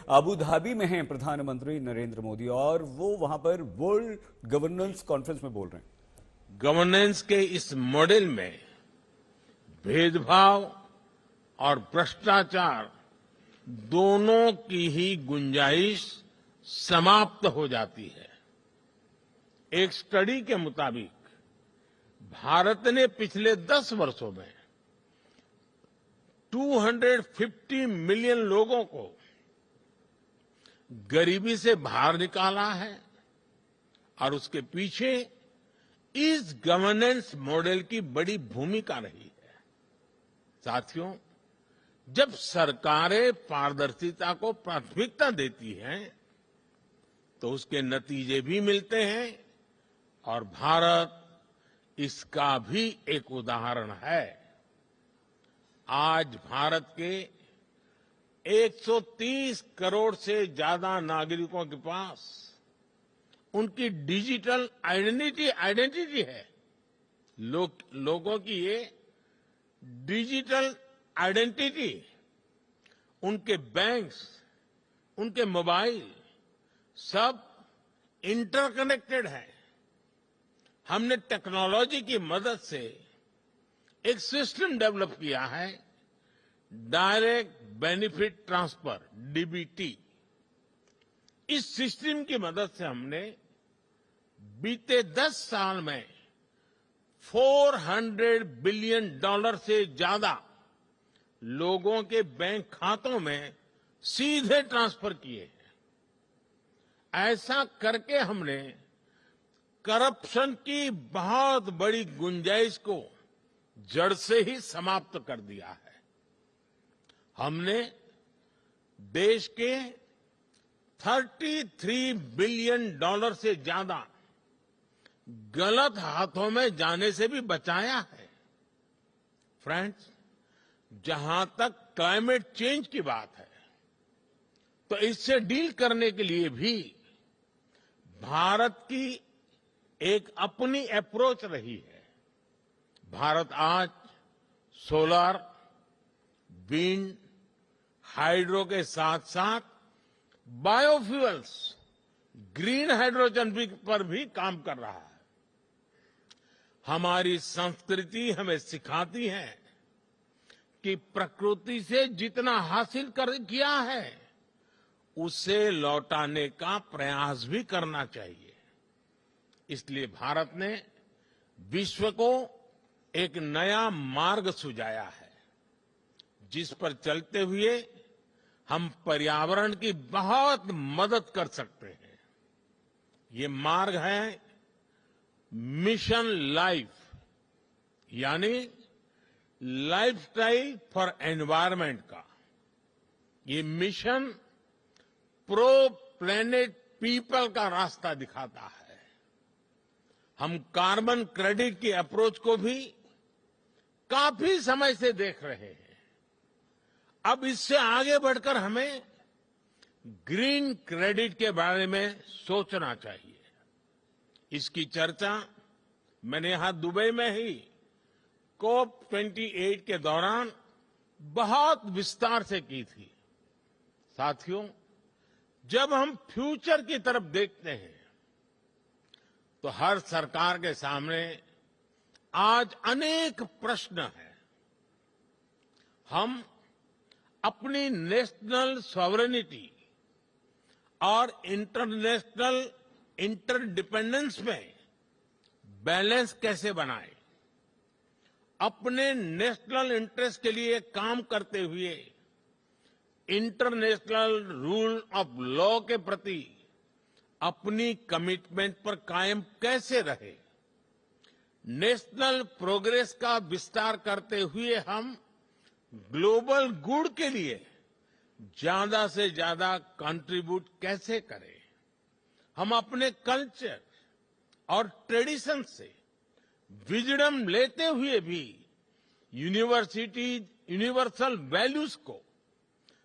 Abu Dhabi में हैं प्रधानमंत्री नरेंद्र मोदी और वो वहां पर वर्ल्ड गवर्नेंस कॉन्फ्रेंस में बोल रहे हैं। गवर्नेंस के इस मॉडल में भेदभाव और भ्रष्टाचार दोनों की ही गुंजाइश समाप्त हो जाती है। एक स्टडी के मुताबिक भारत ने पिछले 10 वर्षों में 250 मिलियन लोगों को गरीबी से बाहर निकाला है और उसके पीछे इस गवर्नेंस मॉडल की बड़ी भूमिका रही है। साथियों, जब सरकारें पारदर्शिता को प्राथमिकता देती हैं तो उसके नतीजे भी मिलते हैं और भारत इसका भी एक उदाहरण है। आज भारत के 130 करोड़ से ज्यादा नागरिकों के पास उनकी डिजिटल आइडेंटिटी है। लोगों की ये डिजिटल आइडेंटिटी, उनके बैंक्स, उनके मोबाइल सब इंटरकनेक्टेड है। हमने टेक्नोलॉजी की मदद से एक सिस्टम डेवलप किया है, डायरेक्ट बेनिफिट ट्रांसफर डीबीटी। इस सिस्टम की मदद से हमने बीते 10 साल में $400 बिलियन से ज्यादा लोगों के बैंक खातों में सीधे ट्रांसफर किए हैं। ऐसा करके हमने करप्शन की बहुत बड़ी गुंजाइश को जड़ से ही समाप्त कर दिया है। हमने देश के $33 बिलियन से ज्यादा गलत हाथों में जाने से भी बचाया है। फ्रेंड्स, जहां तक क्लाइमेट चेंज की बात है तो इससे डील करने के लिए भी भारत की एक अपनी अप्रोच रही है। भारत आज सोलर, विंड, हाइड्रो के साथ साथ बायोफ्यूल्स, ग्रीन हाइड्रोजन पर भी काम कर रहा है। हमारी संस्कृति हमें सिखाती है कि प्रकृति से जितना हासिल किया है उसे लौटाने का प्रयास भी करना चाहिए। इसलिए भारत ने विश्व को एक नया मार्ग सुझाया है, जिस पर चलते हुए हम पर्यावरण की बहुत मदद कर सकते हैं। ये मार्ग है मिशन लाइफ, यानी लाइफस्टाइल फॉर एनवायरमेंट का। ये मिशन प्रो प्लेनेट पीपल का रास्ता दिखाता है। हम कार्बन क्रेडिट की अप्रोच को भी काफी समय से देख रहे हैं। अब इससे आगे बढ़कर हमें ग्रीन क्रेडिट के बारे में सोचना चाहिए। इसकी चर्चा मैंने यहां दुबई में ही COP28 के दौरान बहुत विस्तार से की थी। साथियों, जब हम फ्यूचर की तरफ देखते हैं तो हर सरकार के सामने आज अनेक प्रश्न हैं। हम अपनी नेशनल सॉवरेनिटी और इंटरनेशनल इंटरडिपेंडेंस में बैलेंस कैसे बनाएं? अपने नेशनल इंटरेस्ट के लिए काम करते हुए इंटरनेशनल रूल ऑफ लॉ के प्रति अपनी कमिटमेंट पर कायम कैसे रहे? नेशनल प्रोग्रेस का विस्तार करते हुए हम ग्लोबल गुड के लिए ज्यादा से ज्यादा कंट्रीब्यूट कैसे करें? हम अपने कल्चर और ट्रेडिशन से विजडम लेते हुए भी यूनिवर्सल वैल्यूज को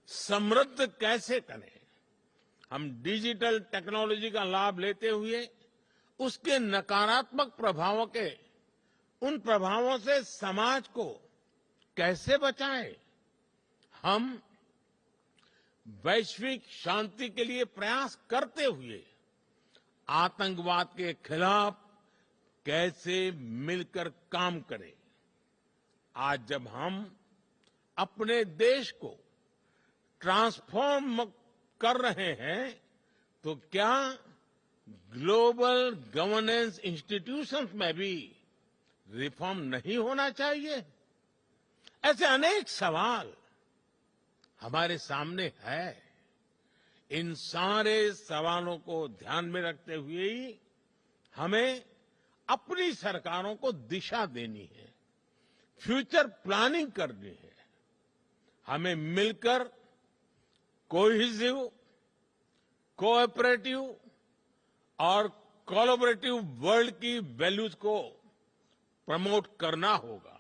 समृद्ध कैसे करें? हम डिजिटल टेक्नोलॉजी का लाभ लेते हुए उसके नकारात्मक प्रभावों के उन प्रभावों से समाज को कैसे बचाएं? हम वैश्विक शांति के लिए प्रयास करते हुए आतंकवाद के खिलाफ कैसे मिलकर काम करें। आज जब हम अपने देश को ट्रांसफॉर्म कर रहे हैं तो क्या ग्लोबल गवर्नेंस इंस्टीट्यूशंस में भी रिफॉर्म नहीं होना चाहिए? ऐसे अनेक सवाल हमारे सामने है। इन सारे सवालों को ध्यान में रखते हुए ही हमें अपनी सरकारों को दिशा देनी है, फ्यूचर प्लानिंग करनी है। हमें मिलकर कोहेसिव, कोऑपरेटिव और कोलैबोरेटिव वर्ल्ड की वैल्यूज को प्रमोट करना होगा।